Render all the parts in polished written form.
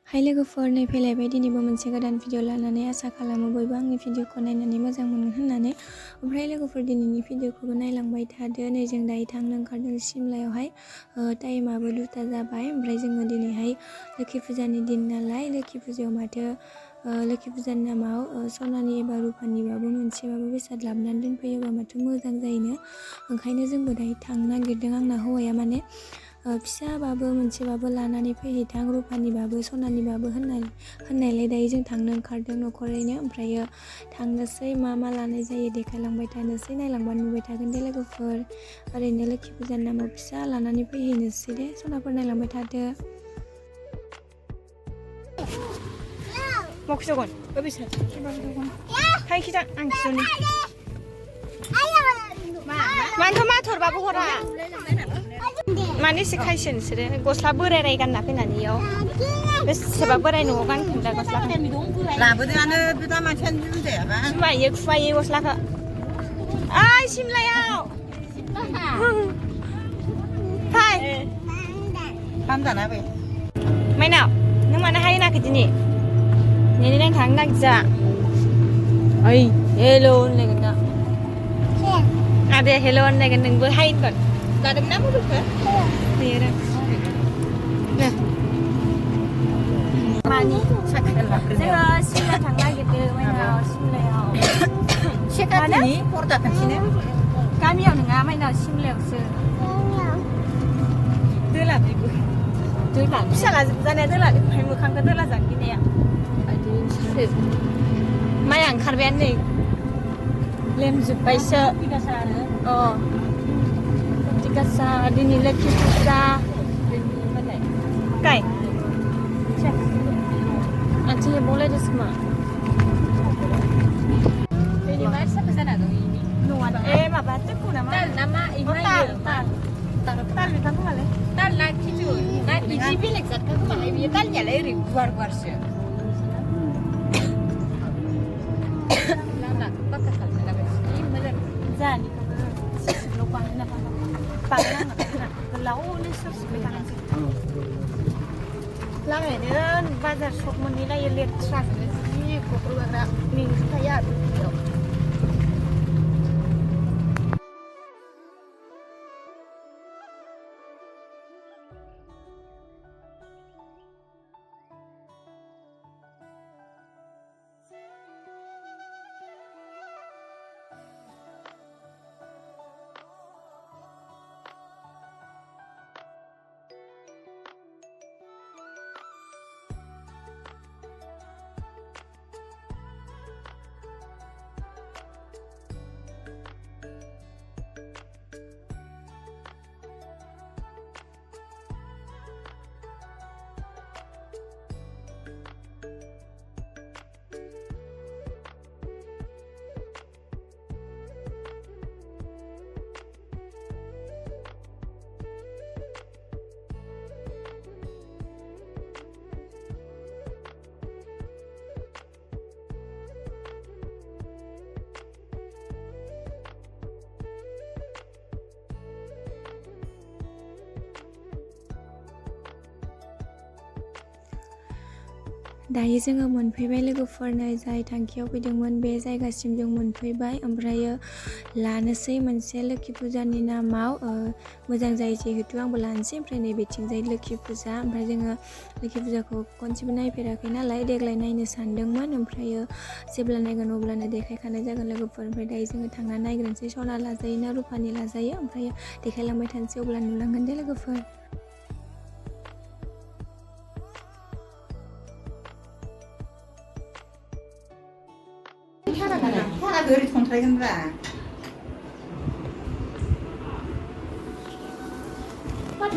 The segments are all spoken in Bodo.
हाय लोगोफोर, नै फैलायबाय दिनैबो मोनसे गोदान भिडिअ लानानै आसा खालामो बयबो आंनि भिडिअखौ नायनानै मोजां मोनगोन होननानै। ओमफ्राय लोगोफोर दिनैनि भिडिअखौबो नायलांबाय थादो। नै जों दायो थांनो ओंखारदों सिमलायावहाय। टाइमाबो 2टा जाबाय। ओमफ्राय जोङो दिनैहाय लोखि फुजानि दिन नालाय, लोखि फुजायाव माथो लोखि फुजानि नामाव सनानि एबा रुपानिबाबो मोनसेबाबो बेसाद लाबोनानै दोनफैयोबा माथो मोजां जायोनो। ओंखायनो जोंबो दायो थांनो नागिरदों। आंना हौवाया माने फिसाबाबो मोनसेबाबो लानानै फैहैथां, रुपानिबाबो सनानिबाबो होननायलाय दायो जों थांनो ओंखारदों न'खरैनो। ओमफ्रायो थांनोसै, मा मा लानाय जायो देखायलांबाय थानोसै, नायलांबा नुबाय थागोन दे लोगोफोर। ओरैनो लोखि फुजानि नामाव फिसा लानानै फैहैनोसै दे। सनाफोर नायलांबाय थादो। 먹자건 여기서 타이키장 안 기존이 만터 마토를 바보 호라 마니시 카이신 스레 고슬라 보레라이 간나 페나니요 베스바 보레이 노 간킨다 고슬라 라브드야는 비다만 천주인데 봐. 심마이 쿠파이 고슬라가 아이 심라야 파이 밤다나 봐. 마이나 너만은 하이나 그지니 얘네랑 당나기자 어이 헬로 내간다 아네 헬로 내간 능부 하인 건 나름 나무 줄까? 네라 네 많이 제가 심라 당나기들 맨날 심래요 시카니 포르다 당신은 까미요 능아 맨날 심래였어 들라 비고 들라 피샤가 자네 들라 발목 한거 들라 잡기네요 माया ओंखारबायानो नै लेमजोब्बायसो टिकासा दिनै लोखि फुजा गाय आंथि हेबावलायदोंसो खोमा ए माबा टेम्पु नामा ताल बिफांखौ मालाय 딸나 키주 나 이지 빌렉 자tka 그 말이 위에 딸냐래 이리 구ar구ar스 나나 바깥 살다 그랬지 뭐래 자니 그 로관이나 빵랑 라오는 소스를 가는지 라면은 바자 속문이라 열렸 사는지 고르가 민스타야 दायो जोङो मोनफैबाय लोगोफोरनो जाय थांखियाव फैदोंमोन बे जायगासिम जों मोनफैबाय। ओमफ्रायो लानोसै मोनसे लोखि फुजानि नामाव मोजां जायो जिहेतु आंबो लानोसै। ओमफ्राय नैबेथिंजाय लोखि फुजा, ओमफ्राय जोङो लोखि फुजाखौ खनसेबो नायफेराखै नालाय देग्लाय नायनो सानदोंमोन। ओमफ्रायो जेब्ला नायगोन अब्लानो देखायखानाय जागोन लोगोफोर। ओमफ्राय दायो जोङो थांना नायग्रोनोसै सना लाजायो ना रुपानि लाजायो, ओमफ्रायो देखायलांबाय थानोसै अब्ला नुलांगोन दे लोगोफोर। 하나 더 이리 통틀어간다.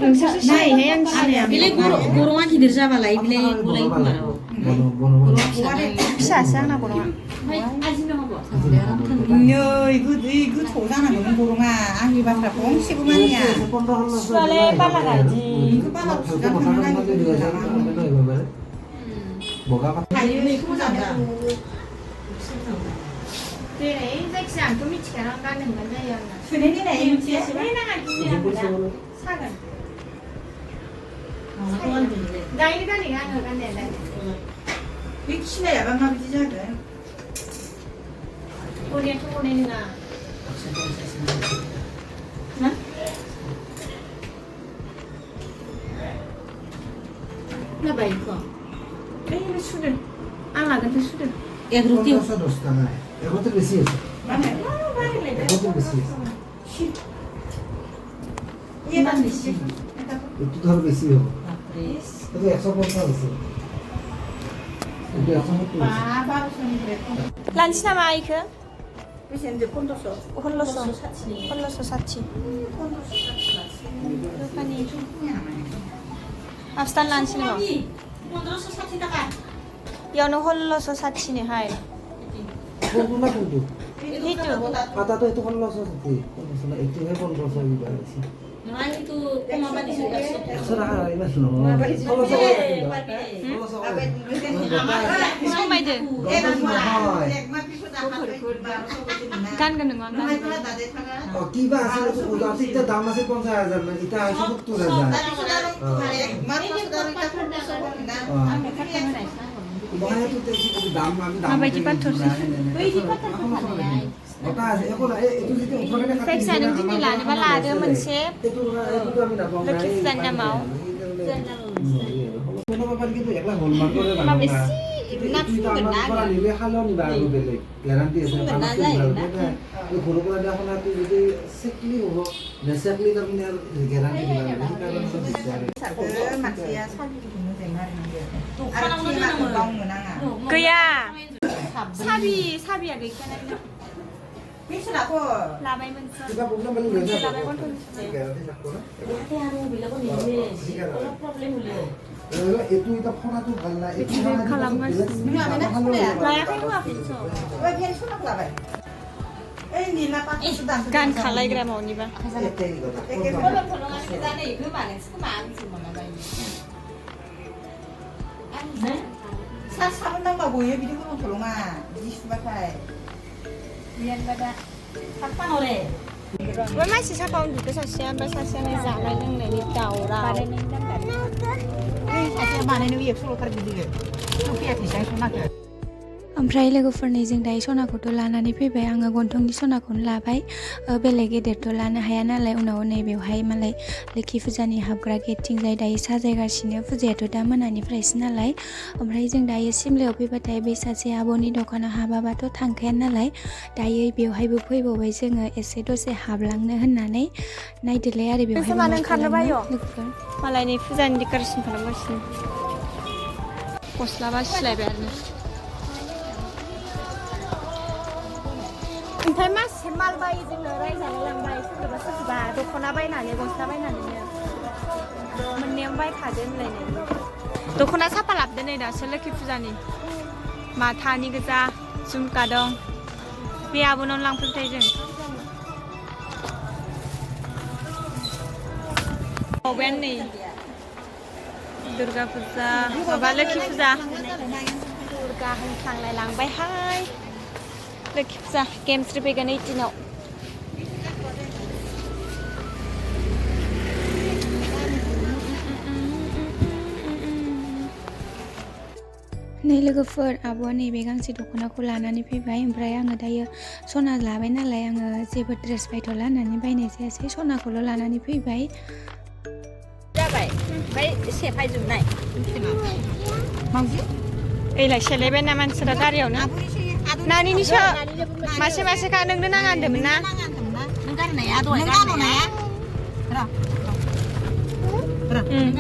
नोंसोरसो सिनायोहाय आं सिनाया। बिलाय गरङा गिदिर जाबालाय बिलाय गलाय खोमाराव फिसासो आंना गरङा 이거 조사는 너무 고롱아 아니 바사 봉시고 말이야 수알에 빨라가야지 이거 빨라고 수장 하는 뭐가 다이어리 소자다 그래, 섹시한 또 미치게랑 가는 건데요. 그네니네 이거 해나갈 준비합니다. 사근. 나이를 가니까 안 간대. 빅치네 야방가 비지자게. 우리 초보내니까. 나 봐 이거. 에이 술을. 안 근데 술을. 야 그렇게. 1500 টাকা এর তো বেশি আছে এর তো বেশি আছে 얘만 드시. একটু ধরো বেশি হবে তবে 150 আছে এটা 150 আছে 아 바우선이 그랬고. 란치나마 아이크 그래서 이제 폰도서. 홀로서 홀로서 사치 루카니 앞스탄 란치나마 폰도서 사치다가. 여는 홀로서 사치네 하이 বন্ধু না বন্ধু 히트 আটা তো একটু হল্লো আছে তে না একটু হে বন্ধু আছে ইবা আছে 아니 또 꼬마만 있으니까. একশো টাকা ইবা শুনো হল্লো আছে হল্লো আছে 소마이드 애가 뭐야? 애가 피부다 하고 있다. 간가는 거 너무 좋아 나대 차가. কিবা আছে ওটা ঠিকটা দাম আছে 50000 না এটা আছে 70000 মানে তো দেখি দাম আমি দাম মাবাইজি পাথরছে ওটা আছে এখন একটু যদি উপরে কাটি 팩사 능진이 라니 발라드 문세 একটু আমি না বল লক্ষ্মী পূজার নামাও কোনো ব্যাপার কিন্তু একলা হলমার্ক করে বানাবো না কিন্তু আমার বলা নিলে হালো নিবা আর বেলে গ্যারান্টি আছে আমার ভালো এই ঘুরে করে দেখো না তুই যদি সেকলি হবো নেসেকলি তো মানে গ্যারান্টি দিবা না এই কারণে তো দিতে 마치야 사기도 보는 생활인데. 아르티만 나오는 나가. 그야 사비야 그 있잖아 미스라고. 라바이 문서 kita punya beli beli guarantee থাকতো না itu kita pernah tuh karena itu 라야 칼로아 펜서 왜 그냥 손을 잡아? 에이 니나 빠져 수단. 간 갈라이 그래마 언니바 사분 남가 뭐야 비리 그런 돌롱아. 이 수박하이. 미안하다. 삭방어래. 왜 맛이 사가운 누구 사시야 발 사시야네 자라이 능내니 따오라 사실 많은 위에 서로 다른 비리. 소피아 디자인 손나게. ओमफ्राय लोगोफोरनि जों दायो सनाखौथ' लानानै फैबाय आङो गन्थंनि सनाखौनो लाबाय बेलेग गेदेरथ' लानो हाया नालाय उनाव नैबेवहाय मालाय लोखि फुजानि हाबग्रा गेटथिंजाय दायो साजायगासिनो फुजायाथ' दा मोनानिफ्रायसो नालाय ओमफ्राय जों दायो सिमलायाव फैबाथाय बै सासे आब'नि दखानाव हाबाबाथ' थांखाया नालाय दायो बेवहायबो फैबावबाय जोङो एसे दसे हाबलांनो होननानै नायदोलाय आरो बेवहाय मा खालामो लोगोफोर मालायनि फुजानि डेक'रेसन खालामगासिनो गस्लाबा सिलायबाय आरो ओमफ्राय मासे माल बायो जोङो रायजानो लांबाय सोरबा सोरबा दख'ना बायनानै गस्ला बायनानैनो मोननायाव बायखादो होनलायनाय दख'ना साफा लाबोदो नै दासो लोखि फुजानि माथानि गोजा झुमका दं बे आब'नावनो लांफैबाय जों बावबायानो नै दुर्गा फुजा माबा लोखि फुजा दुर्गा होनफ्लांलाय लांबायहाय लोखि फुजा गेमस्रि फैगोन 18आव नै लोगोफोर आब'आ नैबे गांसे दख'नाखौ लानानै फैबाय ओमफ्राय आङो दायो सना लाबाय नालाय आङो जेबो ड्रेस बायथ'ला होननानै बायनाय जायासै सनाखौल' लानानै फैबाय जाबाय ओमफ्राय सेफायजोबनाय मावजि ओइलाय सेलायबाय ना मानसिफोरा गारियावनो नानिनिसो मासे मासेखा नोंनो नाङा होनदोंमोन ना नों गाननाया दहाय गाननाया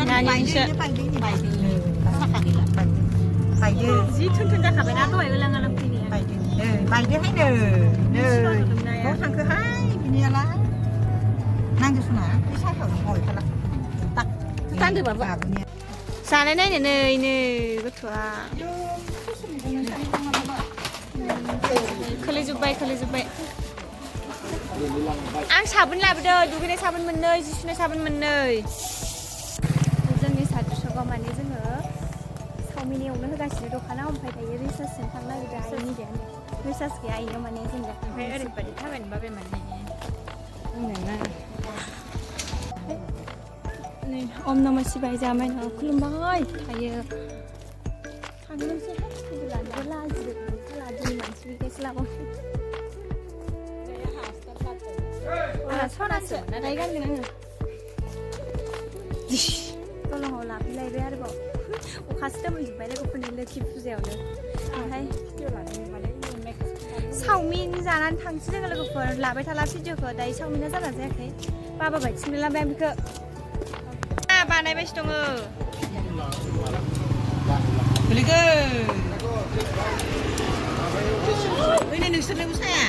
नानिनिसो बायदो जि थुन जाखाबायना दहाय ओलां ओलां फैनाया बायदोहायनो नै बाव थांखोहाय बिनियालाय नांगौ सना बे साफायाव हय खाला ताक तान्दोबाबो जानाय नायनो नैनो गथ'आ खोलैजोब्बाय आं साबोन लाबोदों दुगैनाय साबोन मोननै जि सुनाय साबोन मोननै जोंनि साद्रिसगाव माने जोङो चावमिन एवनो होगासिनो दखानाव ओमफ्राय दायो रिसार्जजों थांनो नागिरदों आइनि देयानो रिसार्ज गैया आइनियाव माने जों दा ओमफ्राय ओरैबायदि थाबायनो बाबाय माने नै नै अम नमः शिवाय जामायनाव खुलुमबाय थायो थांनोसै बिदिब्ला लाजियो लाजिनि मानसि गैयास्लाबो आंहा सनासो नाथाय गानगोन आङो दलङाव लाफैलायबाय आरोबाव अखासो दोमैजोब्बाय लोगोफोरनि लोखि फुजायावनो ओमफ्राय चावमिन जानानै थांसै जोङो लोगोफोर लाबाय थाला भिडिअखौ दायो चावमिना जाना जायाखै बाबा बायथिनो लाबाय आं बेखौ बानायबायसो दङ गोलैगो ओइ नै नोंसोरनोबो साया